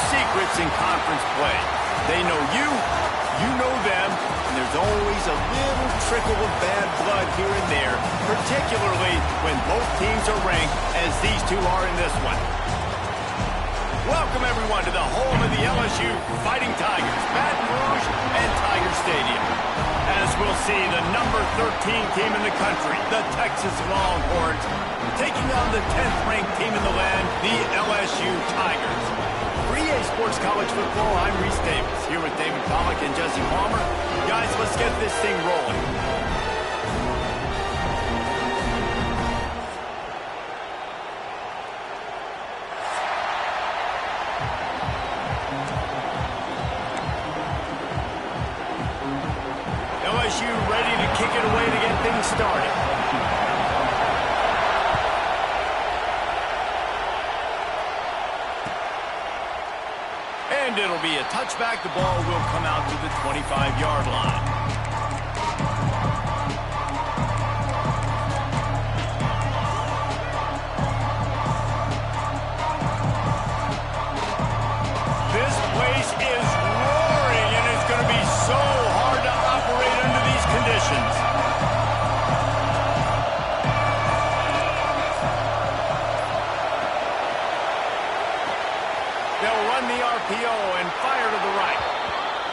secrets in conference play. They know you, you know them, and there's always a little trickle of bad blood here and there, particularly when both teams are ranked as these two are in this one. Welcome, everyone, to the home of the LSU Fighting Tigers, Baton Rouge and Tiger Stadium. As we'll see, the number 13 team in the country, the Texas Longhorns, taking on the 10th-ranked team in the land, the LSU Tigers. For EA Sports College Football, I'm Reese Davis, here with David Pollack and Jesse Palmer. Guys, let's get this thing rolling. LSU ready to kick it away to get things started. And it'll be a touchback. The ball will come out to the 25-yard line. This place is roaring, and it's going to be so hard to operate under these conditions. They'll run the RPO and fire to the right.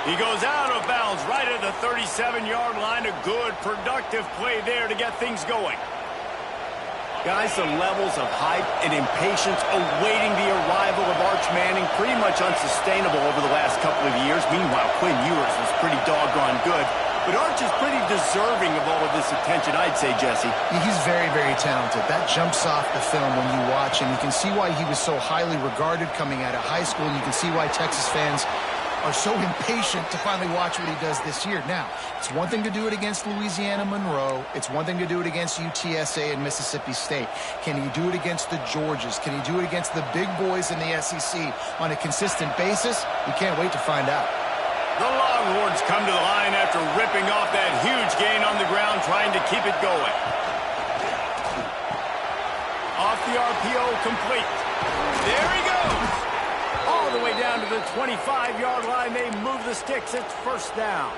He goes out of bounds right at the 37-yard line. A good, productive play there to get things going. Guys, the levels of hype and impatience awaiting the arrival of Arch Manning pretty much unsustainable over the last couple of years. Meanwhile, Quinn Ewers was pretty doggone good. But Arch is pretty deserving of all of this attention, I'd say, Jesse. He's very, very talented. That jumps off the film when you watch him. You can see why he was so highly regarded coming out of high school. You can see why Texas fans are so impatient to finally watch what he does this year. Now, it's one thing to do it against Louisiana Monroe. It's one thing to do it against UTSA and Mississippi State. Can he do it against the Georgias? Can he do it against the big boys in the SEC on a consistent basis? We can't wait to find out. The Longhorns come to the line after ripping off that huge gain on the ground, trying to keep it going. Off the RPO, complete. There he goes. All the way down to the 25-yard line. They move the sticks. It's first down.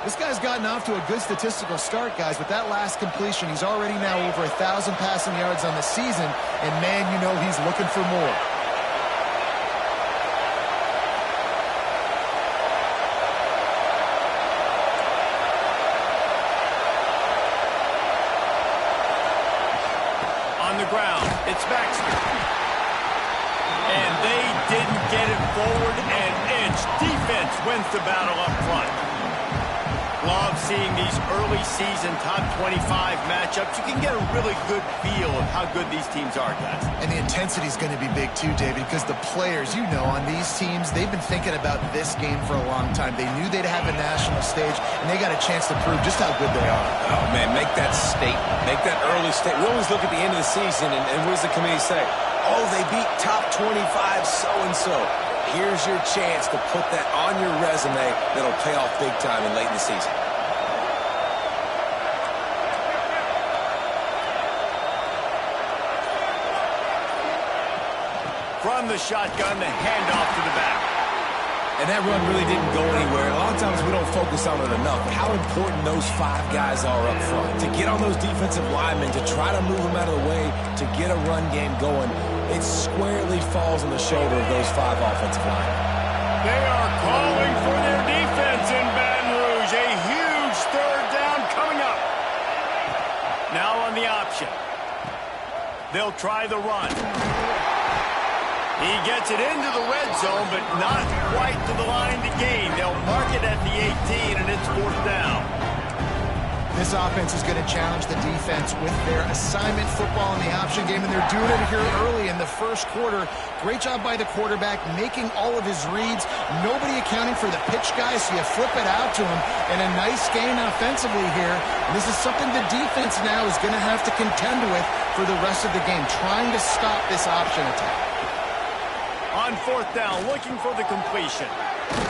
This guy's gotten off to a good statistical start, guys. With that last completion, he's already now over 1,000 passing yards on the season. And, man, you know he's looking for more. On the ground, it's Baxter. And they didn't get it forward an inch. Defense wins the battle up front. Love seeing these early season top 25 matchups. You can get a really good feel of how good these teams are, guys. And the intensity is going to be big too, David, because the players, you know, on these teams, they've been thinking about this game for a long time. They knew they'd have a national stage, and they got a chance to prove just how good they are. Oh, man, make that statement. Make that early statement. We always look at the end of the season, and what does the committee say? Oh, they beat top 25 so-and-so. Here's your chance to put that on your resume that'll pay off big time and late in the season. From the shotgun, the handoff to the back. And that run really didn't go anywhere. A lot of times we don't focus on it enough. How important those five guys are up front. To get on those defensive linemen, to try to move them out of the way, to get a run game going, it squarely falls on the shoulder of those five offensive linemen. They are calling for their defense in Baton Rouge. A huge third down coming up. Now on the option. They'll try the run. He gets it into the red zone, but not quite to the line to gain. They'll mark it at the 18, and it's fourth down. This offense is going to challenge the defense with their assignment football in the option game, and they're doing it here early in the first quarter. Great job by the quarterback, making all of his reads. Nobody accounting for the pitch guy, so you flip it out to him, and a nice gain offensively here. And this is something the defense now is going to have to contend with for the rest of the game, trying to stop this option attack. On fourth down, looking for the completion.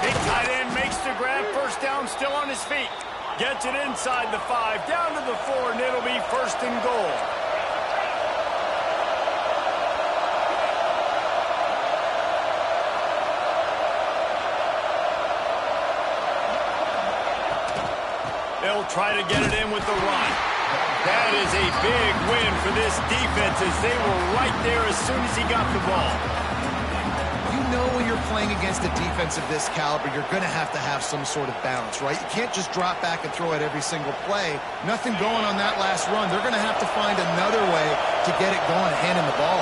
Big tight end makes the grab. First down, still on his feet. Gets it inside the 5, down to the 4, and it'll be first and goal. They'll try to get it in with the run. That is a big win for this defense as they were right there as soon as he got the ball. You know when you're playing against a defense of this caliber, you're going to have some sort of balance, right? You can't just drop back and throw it every single play. Nothing going on that last run. They're going to have to find another way to get it going, handing the ball.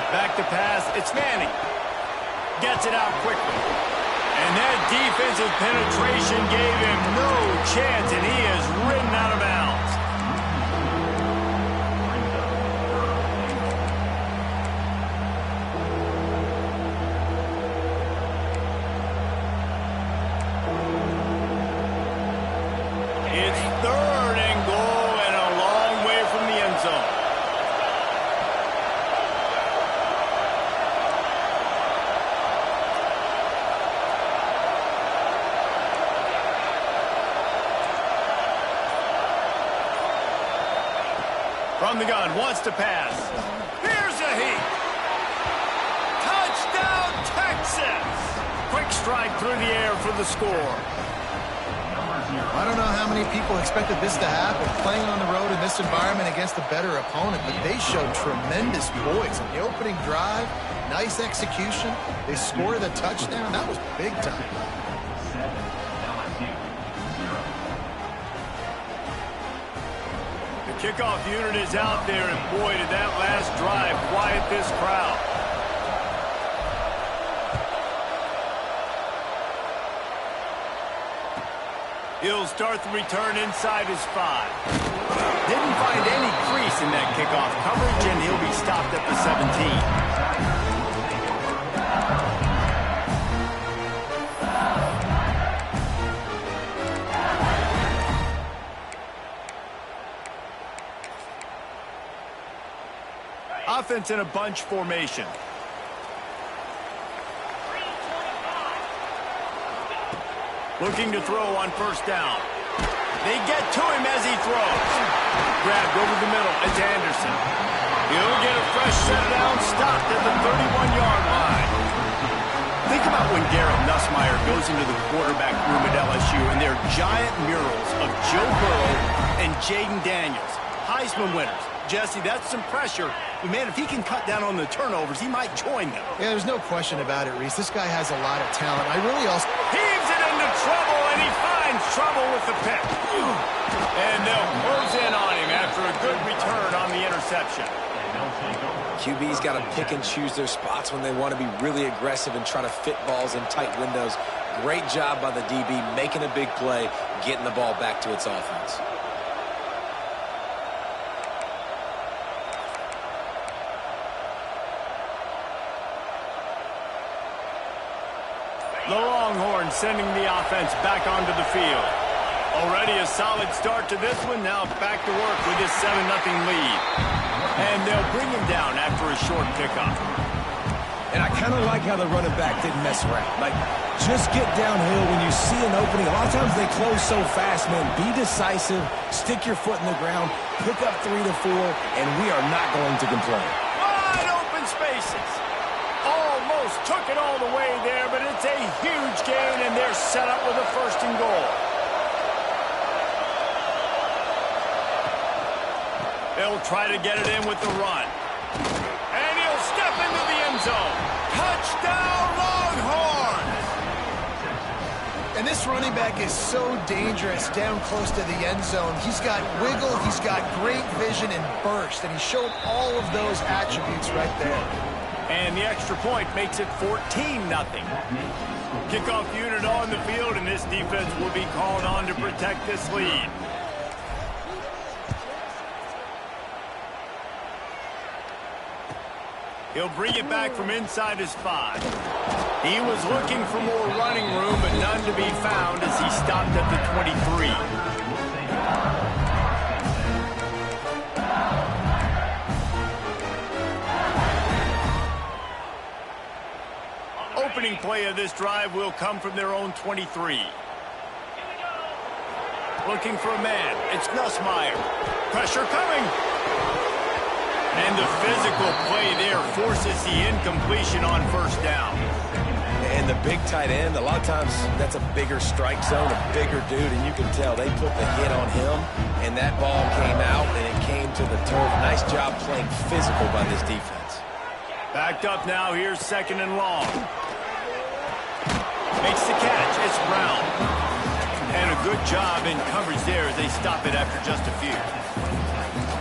Back to pass. It's Manning. Gets it out quickly. And that defensive penetration gave him no chance, and he is ridden out of bounds. It's 3rd and goal and a long way from the end zone. From the gun, wants to pass. Here's a heat. Touchdown, Texas! Quick strike through the air for the score. I don't know how many people expected this to happen, playing on the road in this environment against a better opponent, but they showed tremendous poise. On the opening drive, nice execution. They scored a touchdown. That was big time. Kickoff unit is out there, and boy, did that last drive quiet this crowd. He'll start the return inside his 5. Didn't find any crease in that kickoff coverage, and he'll be stopped at the 17. Offense in a bunch formation. Looking to throw on 1st down. They get to him as he throws. Grabbed over the middle. It's Anderson. He'll get a fresh set down, stopped at the 31-yard line. Think about when Garrett Nussmeier goes into the quarterback room at LSU and there are giant murals of Joe Burrow and Jaden Daniels, Heisman winners. Jesse, that's some pressure. But, man, if he can cut down on the turnovers, he might join them. Yeah, there's no question about it, Reese. This guy has a lot of talent. I really also... Heaves it into trouble, and he finds trouble with the pick. And they'll close in on him after a good return on the interception. QB's got to pick and choose their spots when they want to be really aggressive and try to fit balls in tight windows. Great job by the DB making a big play, getting the ball back to its offense. The Longhorns sending the offense back onto the field. Already a solid start to this one. Now back to work with this 7-0 lead. And they'll bring him down after a short pickup. And I kind of like how the running back didn't mess around. Like, just get downhill when you see an opening. A lot of times they close so fast, man. Be decisive, stick your foot in the ground, pick up 3 to 4, and we are not going to complain. Wide open spaces. Almost took it all the way there, but it's a huge gain, and they're set up with a 1st and goal. They'll try to get it in with the run. And he'll step into the end zone. Touchdown, Longhorns! And this running back is so dangerous down close to the end zone. He's got wiggle, he's got great vision and burst, and he showed all of those attributes right there. And the extra point makes it 14-0. Kickoff unit on the field, and this defense will be called on to protect this lead. He'll bring it back from inside his 5. He was looking for more running room, but none to be found as he stopped at the 23. Opening play of this drive will come from their own 23. Looking for a man. It's Nussmeier. Pressure coming. And the physical play there forces the incompletion on first down. And the big tight end, a lot of times that's a bigger strike zone, a bigger dude, and you can tell they put the hit on him, and that ball came out, and it came to the turf. Nice job playing physical by this defense. Backed up now, here's second and long. Makes the catch, it's Brown. And a good job in coverage there as they stop it after just a few.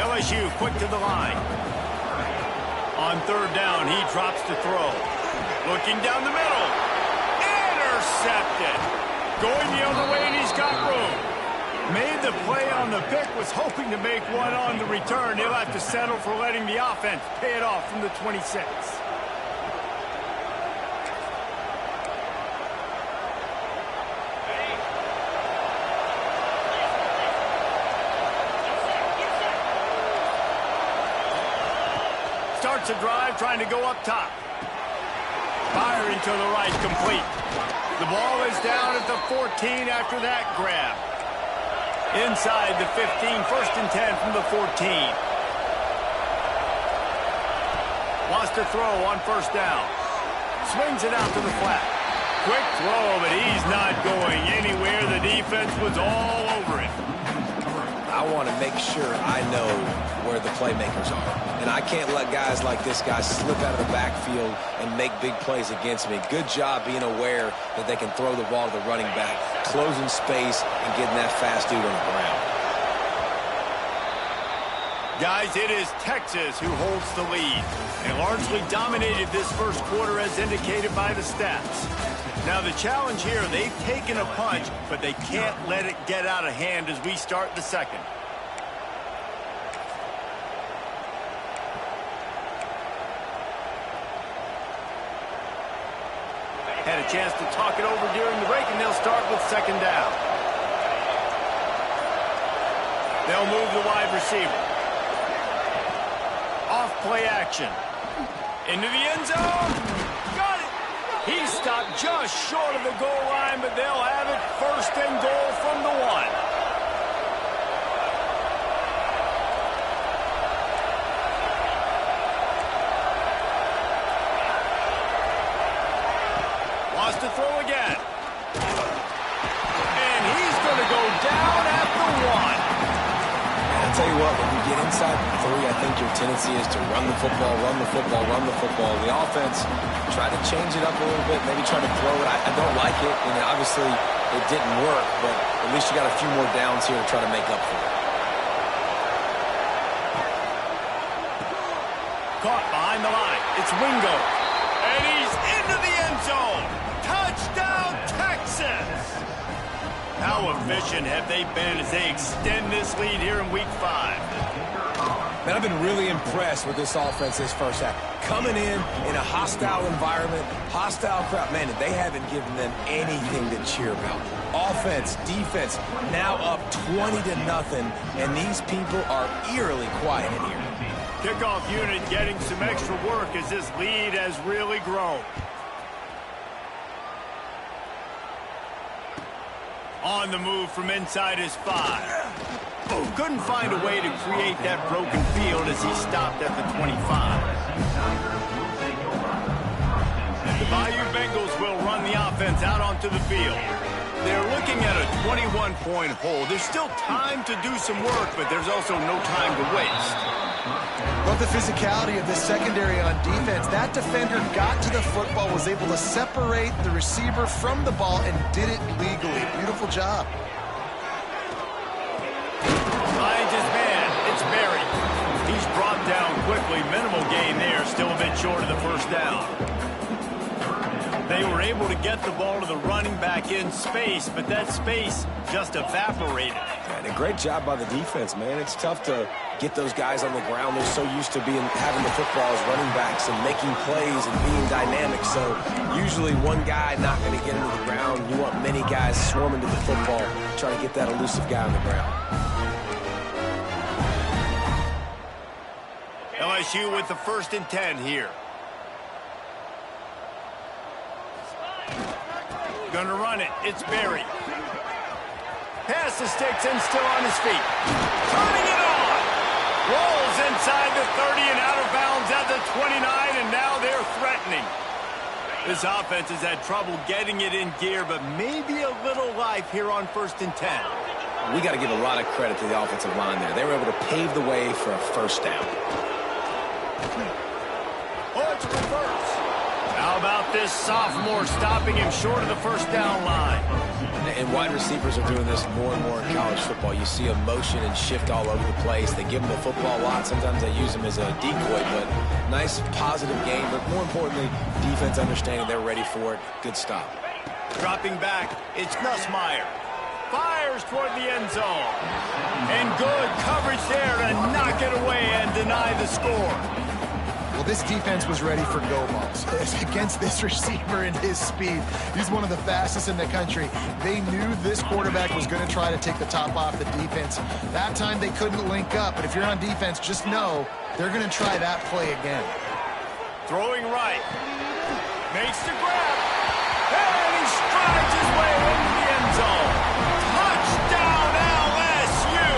LSU quick to the line. On third down, he drops to throw. Looking down the middle. Intercepted. Going the other way, and he's got room. Made the play on the pick, was hoping to make one on the return. He'll have to settle for letting the offense pay it off from the 26. Starts a drive, trying to go up top. Firing to the right, complete. The ball is down at the 14 after that grab. Inside the 15, first and 10 from the 14. Wants to throw on first down. Swings it out to the flat. Quick throw, but he's not going anywhere. The defense was all over it. I want to make sure I know where the playmakers are. And I can't let guys like this guy slip out of the backfield and make big plays against me. Good job being aware that they can throw the ball to the running back, closing space, and getting that fast dude on the ground. Guys, it is Texas who holds the lead and largely dominated this first quarter as indicated by the stats. Now the challenge here, they've taken a punch, but they can't let it get out of hand as we start the second. Had a chance to talk it over during the break, and they'll start with second down. They'll move the wide receiver. Off play action. Into the end zone. Got it. He stopped just short of the goal line, but they'll have it first and goal from the 1. To throw again. And he's going to go down at the 1. I'll tell you what, when you get inside the 3, I think your tendency is to run the football, run the football, run the football. The offense, try to change it up a little bit, maybe try to throw it. I don't like it, and obviously it didn't work, but at least you got a few more downs here to try to make up for it. Caught behind the line. It's Wingo. And he's into the end zone. Touchdown, Texas! How efficient have they been as they extend this lead here in Week 5? Man, I've been really impressed with this offense this first half. Coming in a hostile environment, hostile crowd. Man, they haven't given them anything to cheer about. Offense, defense, now up 20-0, and these people are eerily quiet in here. Kickoff unit getting some extra work as this lead has really grown. On the move from inside his 5. Couldn't find a way to create that broken field as he stopped at the 25. The Bayou Bengals will run the offense out onto the field. They're looking at a 21-point hole. There's still time to do some work, but there's also no time to waste. Love the physicality of this secondary on defense. That defender got to the football, was able to separate the receiver from the ball, and did it legally. Beautiful job. Finds his man. It's buried. He's brought down quickly. Minimal gain there. Still a bit short of the first down. They were able to get the ball to the running back in space, but that space just evaporated. And a great job by the defense, man. It's tough to get those guys on the ground. They're so used to having the football as running backs and making plays and being dynamic. So usually one guy not going to get into the ground. You want many guys swarming to the football, trying to get that elusive guy on the ground. LSU with the 1st and 10 here. Gonna run it. It's Berry. Pass the sticks and still on his feet. Turning it on. Rolls inside the 30 and out of bounds at the 29, and now they're threatening. This offense has had trouble getting it in gear, but maybe a little life here on 1st and 10. We got to give a lot of credit to the offensive line there. They were able to pave the way for a first down. Oh, it's a reverse. How about this sophomore stopping him short of the first down line? And wide receivers are doing this more and more in college football. You see a motion and shift all over the place. They give them the football a lot. Sometimes they use them as a decoy, but nice, positive game. But more importantly, defense understanding they're ready for it. Good stop. Dropping back, it's Nussmeier. Fires toward the end zone. And good coverage there to knock it away and deny the score. Well, this defense was ready for go balls against this receiver and his speed. He's one of the fastest in the country. They knew this quarterback was going to try to take the top off the defense. That time they couldn't link up, but if you're on defense, just know they're going to try that play again. Throwing right. Makes the grab. And he strides his way into the end zone. Touchdown, LSU!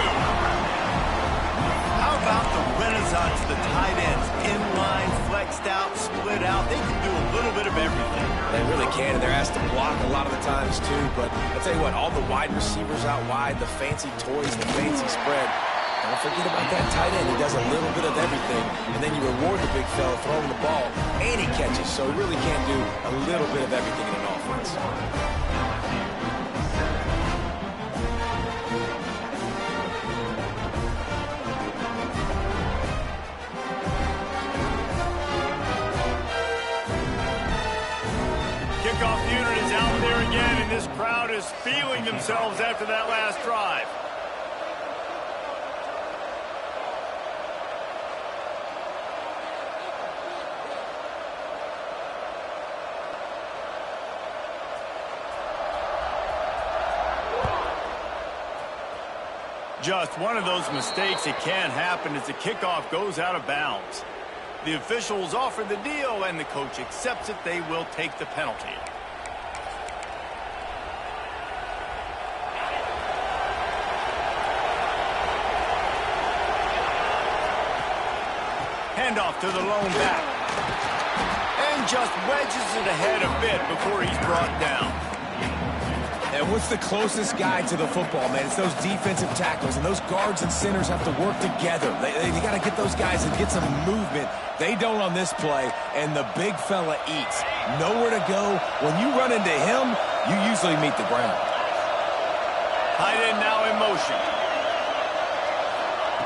How about the renaissance of the tight ends? Inline, flexed out, split out. They can do a little bit of everything. They really can, and they're asked to block a lot of the times, too. But I'll tell you what, all the wide receivers out wide, the fancy toys, the fancy spread, don't forget about that tight end. He does a little bit of everything, and then you reward the big fella throwing the ball, and he catches. So he really can do a little bit of everything in an offense. Kickoff unit is out there again, and this crowd is feeling themselves after that last drive. Just one of those mistakes that can happen as the kickoff goes out of bounds. The officials offer the deal, and the coach accepts it. They will take the penalty. Handoff to the lone back. And just wedges it ahead a bit before he's brought down. And what's the closest guy to the football, man? It's those defensive tackles, and those guards and centers have to work together. They got to get those guys and get some movement. They don't on this play, and the big fella eats. Nowhere to go. When you run into him, you usually meet the ground. Tight end now in motion.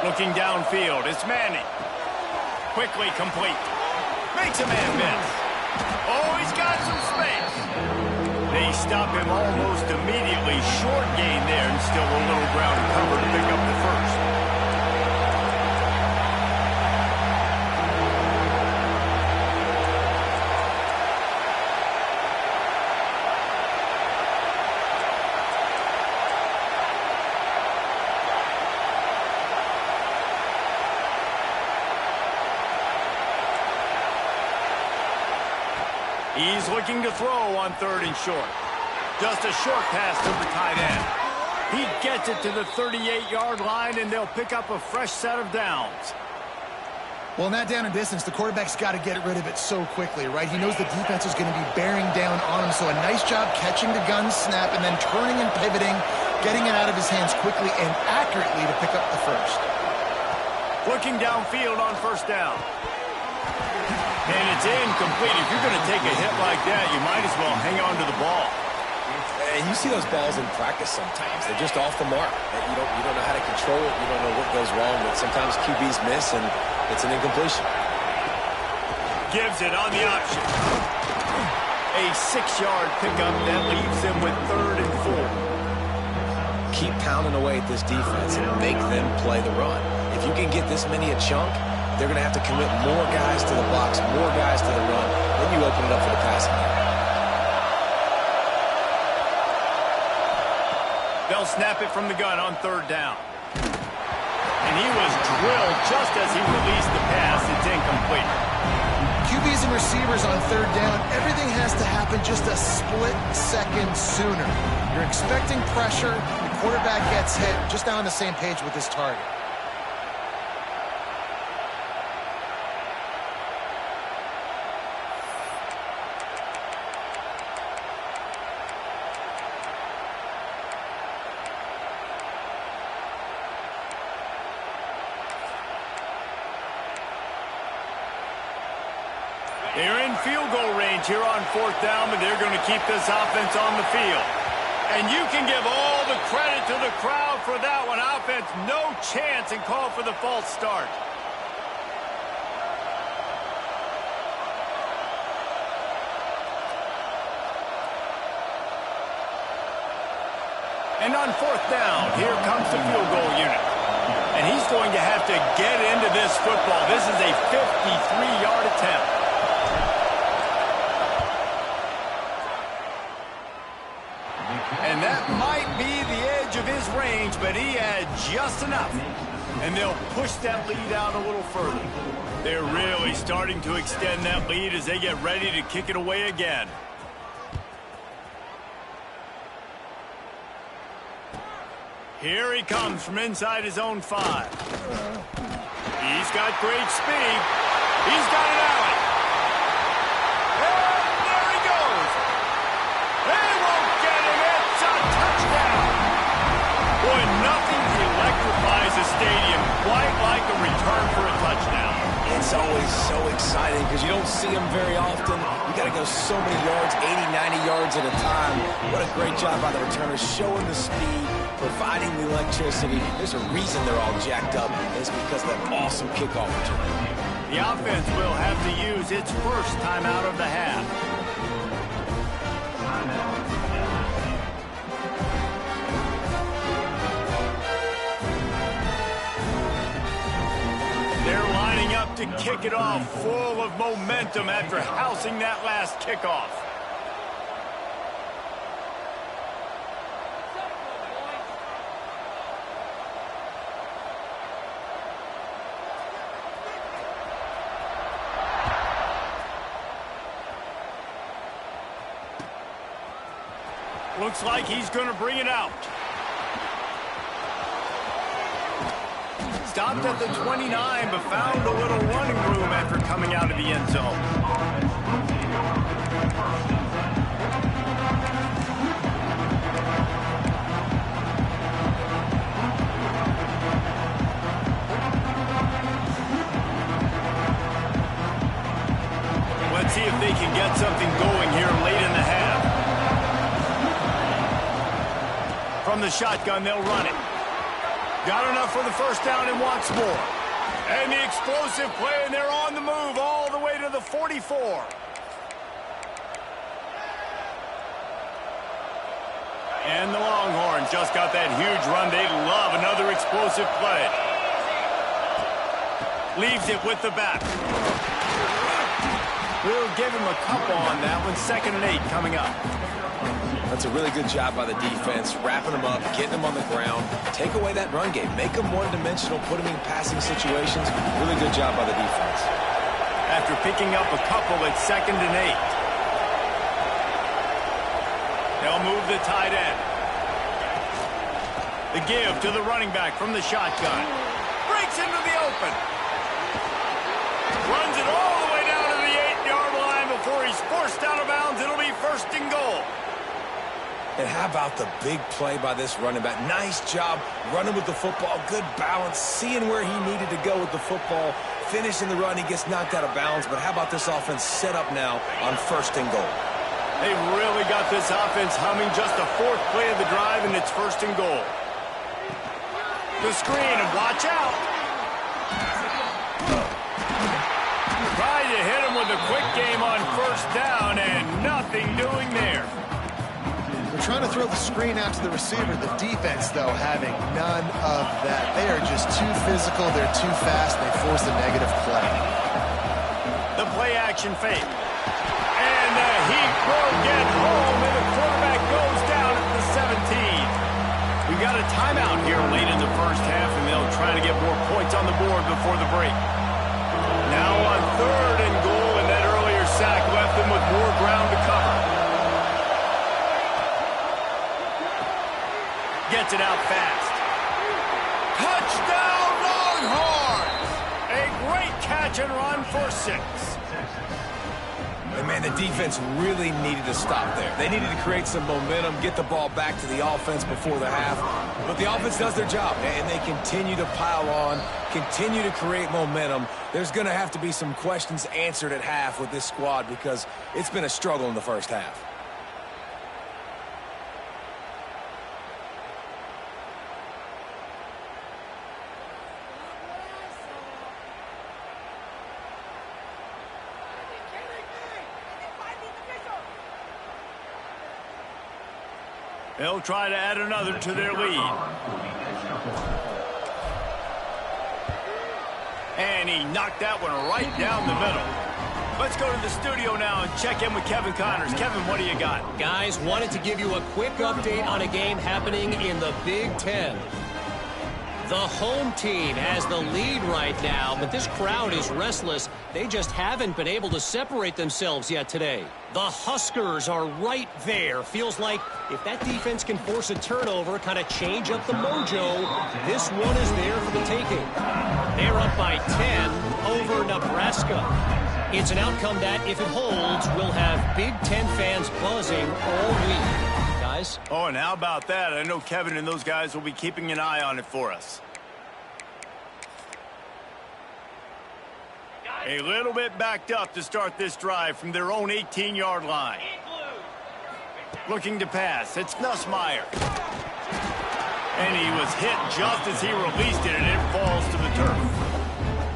Looking downfield, it's Manning. Quickly complete. Makes a man miss. Oh, he's got some space. They stop him almost immediately. Short gain there, and still a little ground to cover to pick up the first. He's looking to throw on 3rd and short. Just a short pass to the tight end. He gets it to the 38-yard line, and they'll pick up a fresh set of downs. Well, in that down and distance, the quarterback's got to get rid of it so quickly, right? He knows the defense is going to be bearing down on him, so a nice job catching the gun snap and then turning and pivoting, getting it out of his hands quickly and accurately to pick up the first. Looking downfield on 1st down. And it's incomplete. If you're going to take a hit like that, you might as well hang on to the ball. And you see those balls in practice sometimes. They're just off the mark. You don't know how to control it. You don't know what goes wrong. But sometimes QBs miss, and it's an incompletion. Gives it on the option. A 6-yard pickup that leaves them with 3rd and 4. Keep pounding away at this defense and make them play the run. If you can get this many a chunk, they're going to have to commit more guys to the box, more guys to the run. Then you open it up for the passing game. They'll snap it from the gun on 3rd down. And he was drilled just as he released the pass. It's incomplete. QBs and receivers on 3rd down, everything has to happen just a split second sooner. You're expecting pressure, the quarterback gets hit, just not on the same page with his target. yards here on 4th down, but they're going to keep this offense on the field. And you can give all the credit to the crowd for that one. Offense, no chance, and call for the false start. And on 4th down, here comes the field goal unit. And he's going to have to get into this football. This is a 53-yard attempt. And that might be the edge of his range, but he had just enough. And they'll push that lead out a little further. They're really starting to extend that lead as they get ready to kick it away again. Here he comes from inside his own 5. He's got great speed. He's got it out. And there he goes. They won't get him. It's a touchdown. Boy, nothing electrifies a stadium quite like a return for a touchdown. It's always so exciting because you don't see them very often. You got to go so many yards, 80, 90 yards at a time. What a great job by the returners, showing the speed, providing the electricity. There's a reason they're all jacked up, and it's because of that awesome kickoff return. The offense will have to use its first timeout of the half. They're lining up to kick it off, full of momentum after housing that last kickoff. Looks like he's going to bring it out. Stopped at the 29, but found a little running room after coming out of the end zone. Let's see if they can get something going here late in the half. From the shotgun, they'll run it. Got enough for the first down and wants more. And the explosive play, and they're on the move all the way to the 44. And the Longhorns just got that huge run. They love another explosive play. Leaves it with the back. We'll give him a couple on that one. 2nd and 8 coming up. That's a really good job by the defense, wrapping them up, getting them on the ground. Take away that run game. Make them one-dimensional, put them in passing situations. Really good job by the defense. After picking up a couple, it's 2nd and 8. They'll move the tight end. The give to the running back from the shotgun. Breaks into the open. Runs it all the way down to the 8-yard line before he's forced out of bounds. It'll be 1st and goal. And how about the big play by this running back? Nice job running with the football, good balance, seeing where he needed to go with the football, finishing the run. He gets knocked out of bounds, but how about this offense set up now on 1st and goal? They've really got this offense humming. Just the 4th play of the drive, and it's 1st and goal. The screen, and watch out. Tried to hit him with a quick game on 1st down, and nothing doing there. They're trying to throw the screen out to the receiver. The defense, though, having none of that. They are just too physical. They're too fast. They force a negative play. The play-action fake. And the heat will get home, and the quarterback goes down at the 17. We've got a timeout here late in the first half, and they'll try to get more points on the board before the break. Now on 3rd and goal, and that earlier sack left them with more ground to cover. Gets it out fast. Touchdown, Longhorns! A great catch and run for 6. And And, man, the defense really needed to stop there. They needed to create some momentum, get the ball back to the offense before the half. But the offense does their job, and they continue to pile on, continue to create momentum. There's going to have to be some questions answered at half with this squad because it's been a struggle in the first half. They'll try to add another to their lead. And he knocked that one right down the middle. Let's go to the studio now and check in with Kevin Connors. Kevin, what do you got? Guys, wanted to give you a quick update on a game happening in the Big Ten. The home team has the lead right now, but this crowd is restless. They just haven't been able to separate themselves yet today. The Huskers are right there. Feels like if that defense can force a turnover, kind of change up the mojo, this one is there for the taking. They're up by 10 over Nebraska. It's an outcome that, if it holds, will have Big Ten fans buzzing all week. Guys? Oh, and how about that? I know Kevin and those guys will be keeping an eye on it for us. A little bit backed up to start this drive from their own 18-yard line. Looking to pass. It's Nussmeier. And he was hit just as he released it, and it falls to the turf.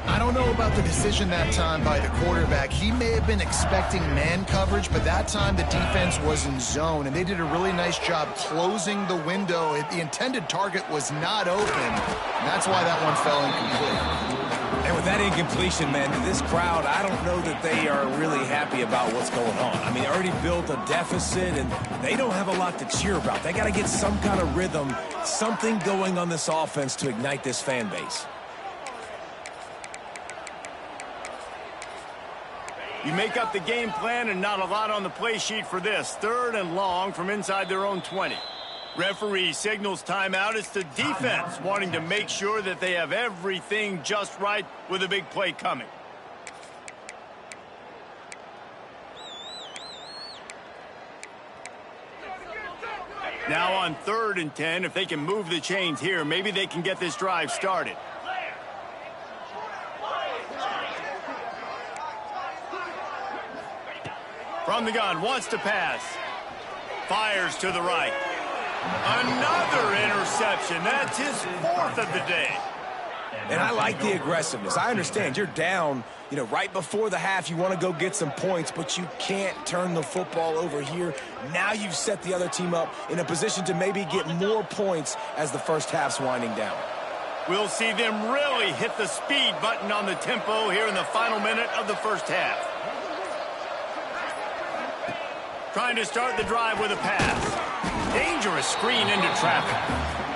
I don't know about the decision that time by the quarterback. He may have been expecting man coverage, but that time the defense was in zone, and they did a really nice job closing the window. The intended target was not open, and that's why that one fell incomplete. And with that incompletion, man, this crowd, I don't know that they are really happy about what's going on. I mean, they already built a deficit, and they don't have a lot to cheer about. They got to get some kind of rhythm, something going on this offense to ignite this fan base. You make up the game plan and not a lot on the play sheet for this. 3rd and long from inside their own 20. Referee signals timeout. It's the defense wanting to make sure that they have everything just right with a big play coming. Now on 3rd and 10, if they can move the chains here, maybe they can get this drive started. From the gun, wants to pass. Fires to the right. Another interception. That's his 4th of the day. And I like the aggressiveness. I understand you're down, right before the half. You want to go get some points, but you can't turn the football over here. Now you've set the other team up in a position to maybe get more points as the first half's winding down. We'll see them really hit the speed button on the tempo here in the final minute of the first half. Trying to start the drive with a pass. Dangerous screen into traffic.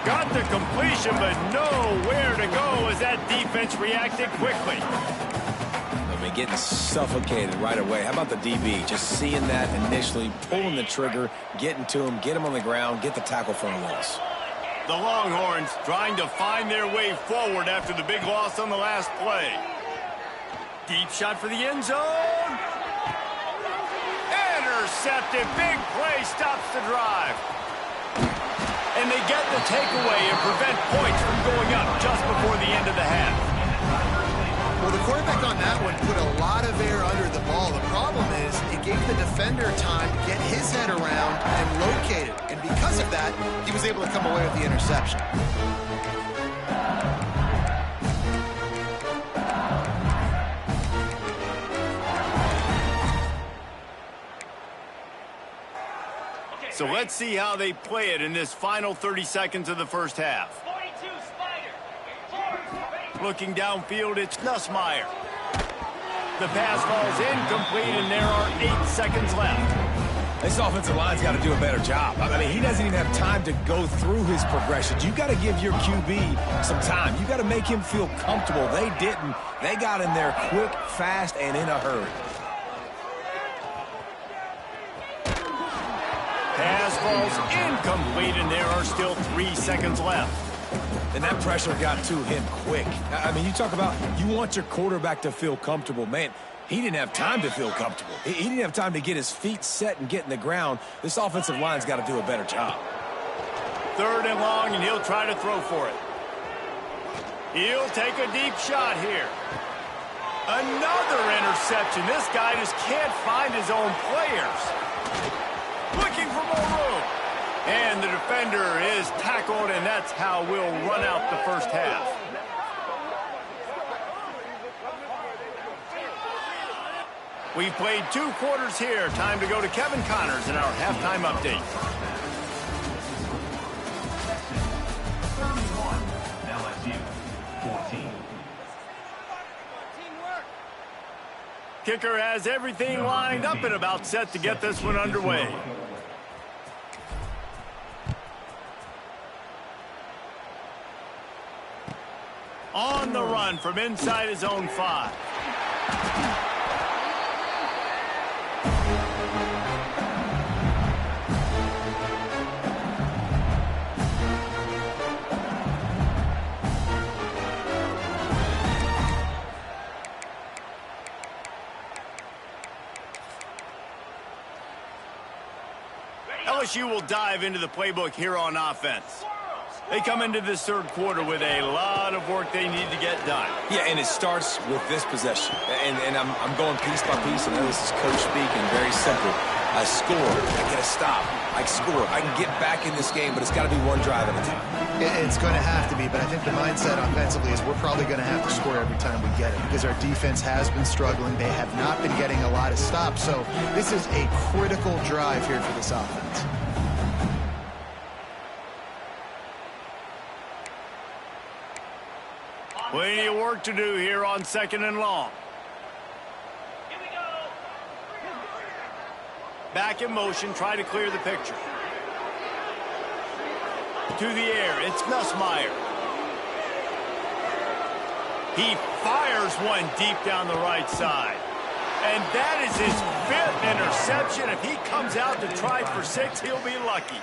Got the completion, but nowhere to go as that defense reacted quickly. I mean, getting suffocated right away. How about the DB? Just seeing that initially, pulling the trigger, getting to him, get him on the ground, get the tackle for a loss. The Longhorns trying to find their way forward after the big loss on the last play. Deep shot for the end zone. Intercepted. Big play stops the drive. And they get the takeaway and prevent points from going up just before the end of the half. Well, the quarterback on that one put a lot of air under the ball. The problem is it gave the defender time to get his head around and locate it. And because of that, he was able to come away with the interception. So let's see how they play it in this final 30 seconds of the first half. Looking downfield, it's Nussmeier. The pass falls incomplete, and there are 8 seconds left. This offensive line's got to do a better job. I mean, he doesn't even have time to go through his progressions. You got to give your QB some time. You got to make him feel comfortable. They didn't. They got in there quick, fast, and in a hurry. Pass falls incomplete, and there are still 3 seconds left. And that pressure got to him quick. I mean, you talk about you want your quarterback to feel comfortable. Man, He didn't have time to feel comfortable. He didn't have time to get his feet set and get in the ground. This offensive line's got to do a better job. 3rd and long, and he'll try to throw for it. He'll take a deep shot here. Another interception. This guy just can't find his own players. Looking for more room. And the defender is tackled, and that's how we'll run out the first half. We've played 2 quarters here. Time to go to Kevin Connors in our halftime update. LSU 14. Kicker has everything lined up and about set to get this one underway. On the run from inside his own 5. LSU will dive into the playbook here on offense. They come into this 3rd quarter with a lot of work they need to get done. Yeah, and it starts with this possession. And I'm going piece by piece. I know this is coach speaking, very simple. I score, I get a stop, I score. I can get back in this game, but it's got to be one drive at a time. It's going to have to be, but I think the mindset offensively is we're probably going to have to score every time we get it because our defense has been struggling. They have not been getting a lot of stops, so this is a critical drive here for this offense. Plenty of work to do here on 2nd and long. Back in motion, try to clear the picture. To the air, it's Nussmeier. He fires one deep down the right side. And that is his 5th interception. If he comes out to try for 6, he'll be lucky.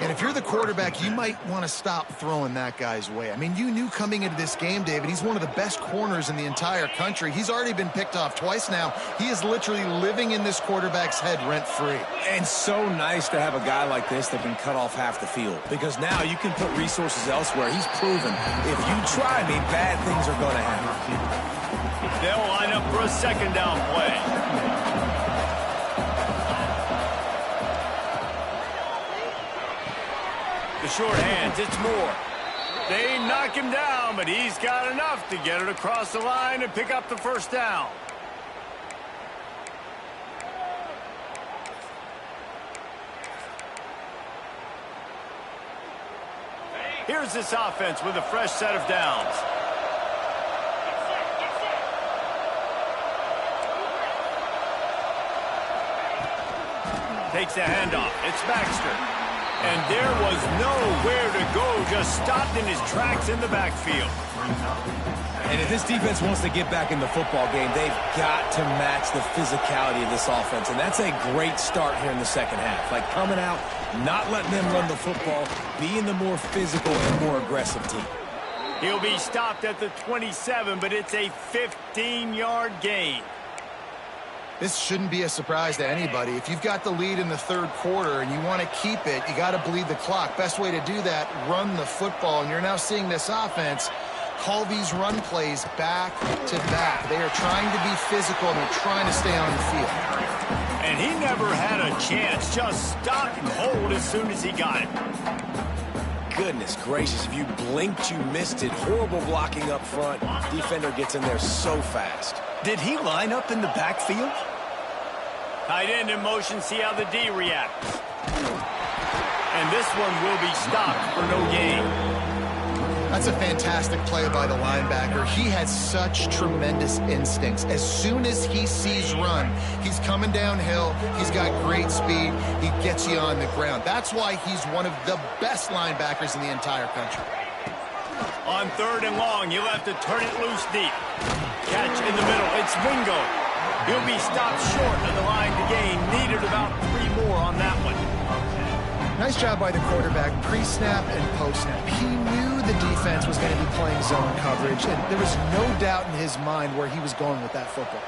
And if you're the quarterback, you might want to stop throwing that guy's way. I mean, you knew coming into this game, David, he's one of the best corners in the entire country. He's already been picked off twice now. He is literally living in this quarterback's head rent-free. And so nice to have a guy like this that can cut off half the field. Because now you can put resources elsewhere. He's proven if you try me, bad things are going to happen. They'll line up for a 2nd down play. The short hands, it's Moore. They knock him down, but he's got enough to get it across the line and pick up the 1st down. Here's this offense with a fresh set of downs. Takes the handoff. It's Baxter. And there was nowhere to go. Just stopped in his tracks in the backfield. And if this defense wants to get back in the football game, they've got to match the physicality of this offense. And that's a great start here in the 2nd half. Like coming out, not letting them run the football, being the more physical and more aggressive team. He'll be stopped at the 27, but it's a 15-yard gain. This shouldn't be a surprise to anybody. If you've got the lead in the 3rd quarter and you want to keep it, you got to bleed the clock. Best way to do that, run the football. And you're now seeing this offense call these run plays back to back. They are trying to be physical, and they're trying to stay on the field. And he never had a chance. Just stopped cold as soon as he got it. Goodness gracious, if you blinked, you missed it. Horrible blocking up front. Defender gets in there so fast. Did he line up in the backfield? Tight end in motion, see how the D reacts. And this one will be stopped for no gain. That's a fantastic play by the linebacker. He has such tremendous instincts. As soon as he sees run, he's coming downhill. He's got great speed. He gets you on the ground. That's why he's one of the best linebackers in the entire country. On 3rd and long, you'll have to turn it loose deep. Catch in the middle. It's Wingo. He'll be stopped short of the line to gain. Needed about 3 more on that one. Nice job by the quarterback, pre-snap and post-snap. He knew the defense was going to be playing zone coverage, and there was no doubt in his mind where he was going with that football.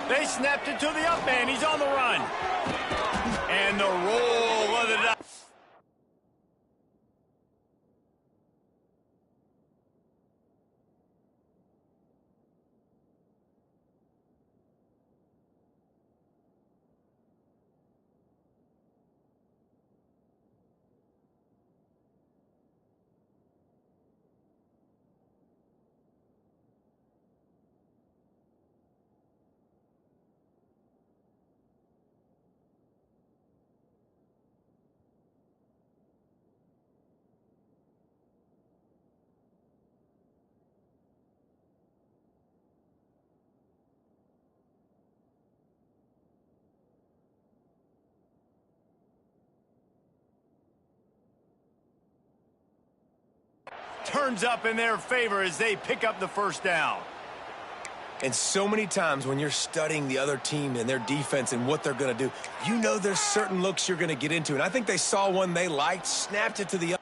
They snapped it to the up man. He's on the run. And the roll of the dice. Turns up in their favor as they pick up the first down. And so many times when you're studying the other team and their defense and what they're going to do, you know there's certain looks you're going to get into. And I think they saw one they liked, snapped it to the